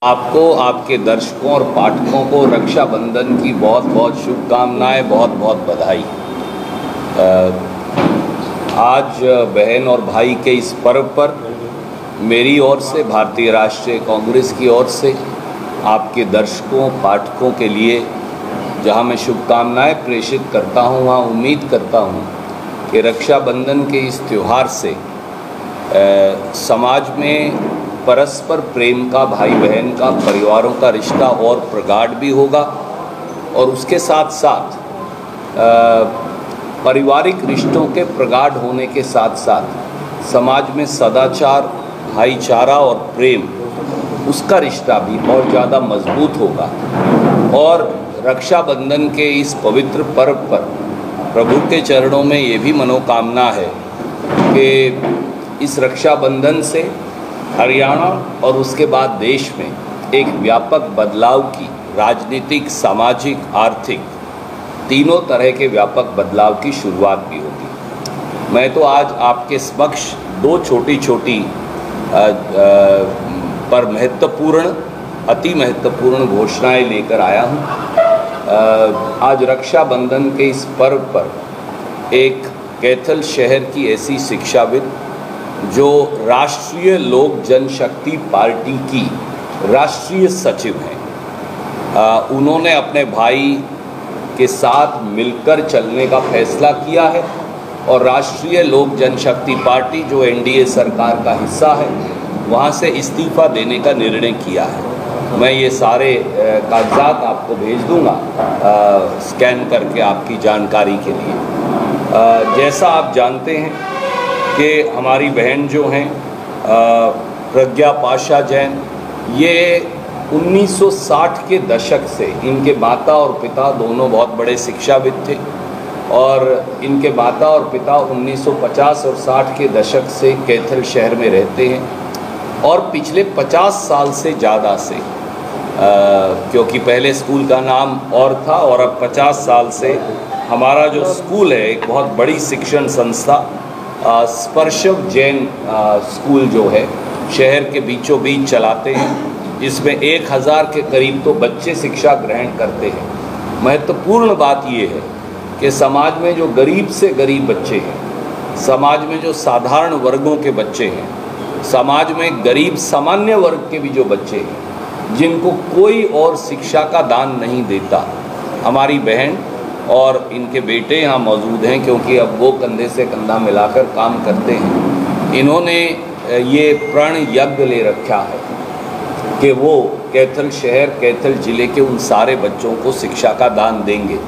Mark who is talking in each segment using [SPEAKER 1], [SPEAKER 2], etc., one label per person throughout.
[SPEAKER 1] आपको, आपके दर्शकों और पाठकों को रक्षाबंधन की बहुत बहुत शुभकामनाएं, बहुत बहुत बधाई। आज बहन और भाई के इस पर्व पर मेरी ओर से, भारतीय राष्ट्रीय कांग्रेस की ओर से आपके दर्शकों पाठकों के लिए जहां मैं शुभकामनाएं प्रेषित करता हूं, वहां उम्मीद करता हूं कि रक्षाबंधन के इस त्यौहार से समाज में परस्पर प्रेम का, भाई बहन का, परिवारों का रिश्ता और प्रगाढ़ भी होगा और उसके साथ साथ पारिवारिक रिश्तों के प्रगाढ़ होने के साथ साथ समाज में सदाचार, भाईचारा और प्रेम, उसका रिश्ता भी और ज़्यादा मजबूत होगा। और रक्षाबंधन के इस पवित्र पर्व पर प्रभु के चरणों में ये भी मनोकामना है कि इस रक्षाबंधन से हरियाणा और उसके बाद देश में एक व्यापक बदलाव की, राजनीतिक, सामाजिक, आर्थिक, तीनों तरह के व्यापक बदलाव की शुरुआत भी होगी। मैं तो आज आपके समक्ष दो छोटी छोटी पर महत्वपूर्ण, अति महत्वपूर्ण घोषणाएं लेकर आया हूं। आज रक्षाबंधन के इस पर्व पर एक कैथल शहर की ऐसी शिक्षाविद जो राष्ट्रीय लोक जनशक्ति पार्टी की राष्ट्रीय सचिव हैं, उन्होंने अपने भाई के साथ मिलकर चलने का फैसला किया है और राष्ट्रीय लोक जनशक्ति पार्टी जो एनडीए सरकार का हिस्सा है, वहां से इस्तीफा देने का निर्णय किया है। मैं ये सारे कागजात आपको भेज दूंगा स्कैन करके आपकी जानकारी के लिए। जैसा आप जानते हैं कि हमारी बहन जो हैं प्रज्ञा पाशा जैन, ये 1960 के दशक से, इनके माता और पिता दोनों बहुत बड़े शिक्षाविद थे और इनके माता और पिता 1950 और 60 के दशक से कैथल शहर में रहते हैं और पिछले 50 साल से ज़्यादा से, क्योंकि पहले स्कूल का नाम और था और अब 50 साल से हमारा जो स्कूल है, एक बहुत बड़ी शिक्षण संस्था स्पर्शव जैन स्कूल जो है, शहर के बीचों बीच चलाते हैं, जिसमें 1000 के करीब तो बच्चे शिक्षा ग्रहण करते हैं। महत्वपूर्ण बात ये है कि समाज में जो गरीब से गरीब बच्चे हैं, समाज में जो साधारण वर्गों के बच्चे हैं, समाज में गरीब सामान्य वर्ग के भी जो बच्चे हैं, जिनको कोई और शिक्षा का दान नहीं देता, हमारी बहन और इनके बेटे यहाँ मौजूद हैं, क्योंकि अब वो कंधे से कंधा मिलाकर काम करते हैं। इन्होंने ये प्रण यज्ञ ले रखा है कि वो कैथल शहर, कैथल जिले के उन सारे बच्चों को शिक्षा का दान देंगे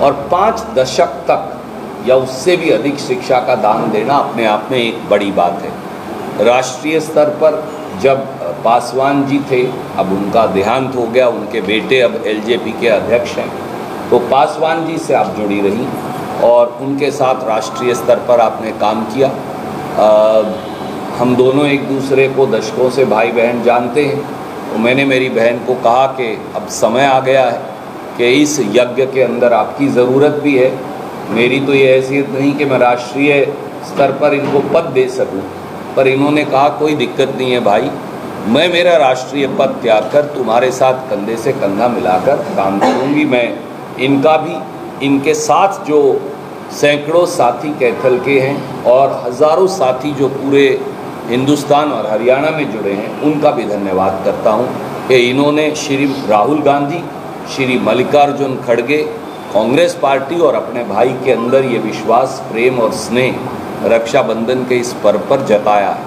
[SPEAKER 1] और 5 दशक तक या उससे भी अधिक शिक्षा का दान देना अपने आप में एक बड़ी बात है। राष्ट्रीय स्तर पर जब पासवान जी थे, अब उनका देहांत हो गया, उनके बेटे अब एलजेपी के अध्यक्ष हैं, तो पासवान जी से आप जुड़ी रही और उनके साथ राष्ट्रीय स्तर पर आपने काम किया। हम दोनों एक दूसरे को दशकों से भाई बहन जानते हैं। तो मैंने मेरी बहन को कहा कि अब समय आ गया है कि इस यज्ञ के अंदर आपकी ज़रूरत भी है। मेरी तो ये हैसियत नहीं कि मैं राष्ट्रीय स्तर पर इनको पद दे सकूं, पर इन्होंने कहा कोई दिक्कत नहीं है भाई, मैं मेरा राष्ट्रीय पद त्याग कर तुम्हारे साथ कंधे से कंधा मिलाकर काम करूँगी। मैं इनका भी, इनके साथ जो सैकड़ों साथी कैथल के हैं और हज़ारों साथी जो पूरे हिंदुस्तान और हरियाणा में जुड़े हैं, उनका भी धन्यवाद करता हूं कि इन्होंने श्री राहुल गांधी, श्री मल्लिकार्जुन खड़गे, कांग्रेस पार्टी और अपने भाई के अंदर ये विश्वास, प्रेम और स्नेह रक्षाबंधन के इस पर्व पर जताया है।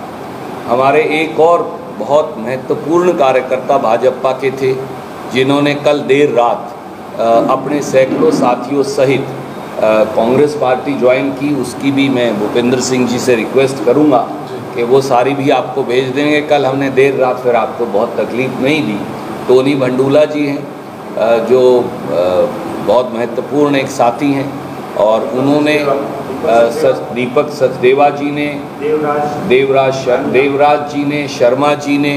[SPEAKER 1] हमारे एक और बहुत महत्वपूर्ण कार्यकर्ता भाजपा के थे, जिन्होंने कल देर रात अपने सैकड़ों साथियों सहित कांग्रेस पार्टी ज्वाइन की। उसकी भी मैं भूपेंद्र सिंह जी से रिक्वेस्ट करूंगा कि वो सारी भी आपको भेज देंगे। कल हमने देर रात फिर आपको बहुत तकलीफ़ नहीं दी। टोनी भंडूला जी हैं जो बहुत महत्वपूर्ण एक साथी हैं और उन्होंने दीपक सचदेवा जी ने, देवराज जी ने, शर्मा जी ने,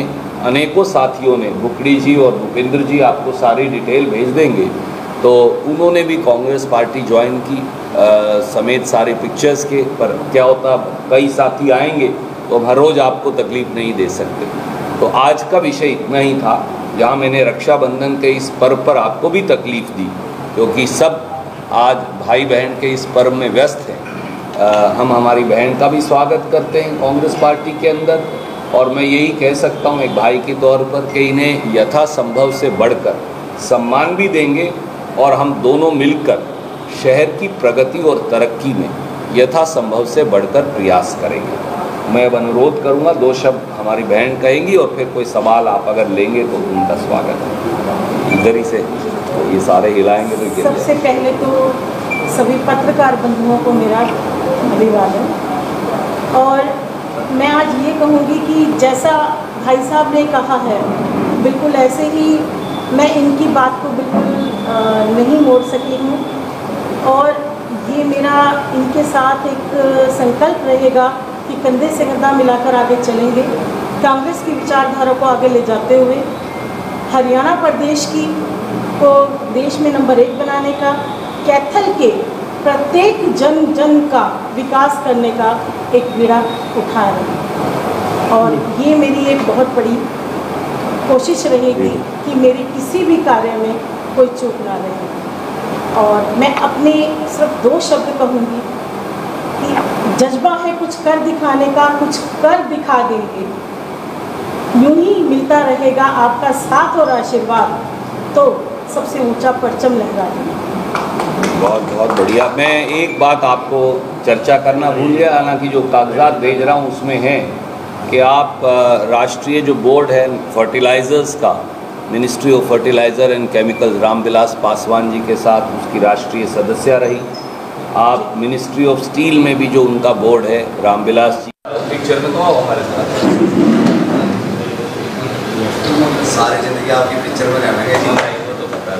[SPEAKER 1] अनेकों साथियों ने, बुकड़ी जी और भूपेंद्र जी आपको सारी डिटेल भेज देंगे। तो उन्होंने भी कांग्रेस पार्टी ज्वाइन की समेत सारे पिक्चर्स के। पर क्या होता, कई साथी आएंगे तो हम हर रोज़ आपको तकलीफ़ नहीं दे सकते। तो आज का विषय इतना ही था। जहाँ मैंने रक्षाबंधन के इस पर्व पर आपको भी तकलीफ़ दी, क्योंकि सब आज भाई बहन के इस पर्व में व्यस्त हैं। हम हमारी बहन का भी स्वागत करते हैं कांग्रेस पार्टी के अंदर, और मैं यही कह सकता हूँ एक भाई के तौर पर कि इन्हें यथासंभव से बढ़कर सम्मान भी देंगे और हम दोनों मिलकर शहर की प्रगति और तरक्की में यथासंभव से बढ़कर प्रयास करेंगे। मैं अब अनुरोध करूँगा, 2 शब्द हमारी बहन कहेंगी और फिर कोई सवाल आप अगर लेंगे तो उनका स्वागत है। इधर ही से तो ये सारे हिलाएंगे तो गिर
[SPEAKER 2] सबसे पहले तो सभी पत्रकार बंधुओं को मेरा अभिवादन, और मैं आज ये कहूँगी कि जैसा भाई साहब ने कहा है बिल्कुल ऐसे ही मैं इनकी बात को बिल्कुल नहीं मोड़ सकी हूँ, और ये मेरा इनके साथ एक संकल्प रहेगा कि कंधे से कंधा मिलाकर आगे चलेंगे, कांग्रेस की विचारधारा को आगे ले जाते हुए हरियाणा प्रदेश को देश में नंबर 1 बनाने का, कैथल के प्रत्येक जन जन का विकास करने का एक बीड़ा उठाएं। और ये मेरी एक बहुत बड़ी कोशिश रहेगी कि मेरी किसी भी कार्य में कोई चूक ना रहे। और मैं अपने सिर्फ 2 शब्द कहूँगी कि जज्बा है कुछ कर दिखाने का, कुछ कर दिखा देंगे, यूं ही मिलता रहेगा आपका साथ और आशीर्वाद, तो सबसे ऊंचा परचम लहरा देंगे।
[SPEAKER 1] बहुत बहुत बढ़िया। मैं एक बात आपको चर्चा करना भूल गया, हालांकि जो कागजात भेज रहा हूँ उसमें है कि आप राष्ट्रीय जो बोर्ड है फर्टिलाइज़र्स का, ministry of fertilizer and chemicals, Ramvilas Paswan ji के साथ उसकी राष्ट्रीय सदस्य रही। आप मिनिस्ट्री ऑफ स्टील में भी जो उनका बोर्ड है, रामविलास जी पिक्चर में तो आओ हमारे साथ।
[SPEAKER 3] सारी जिंदगी आपकी पिक्चर में रहना है जी।
[SPEAKER 1] तो पता है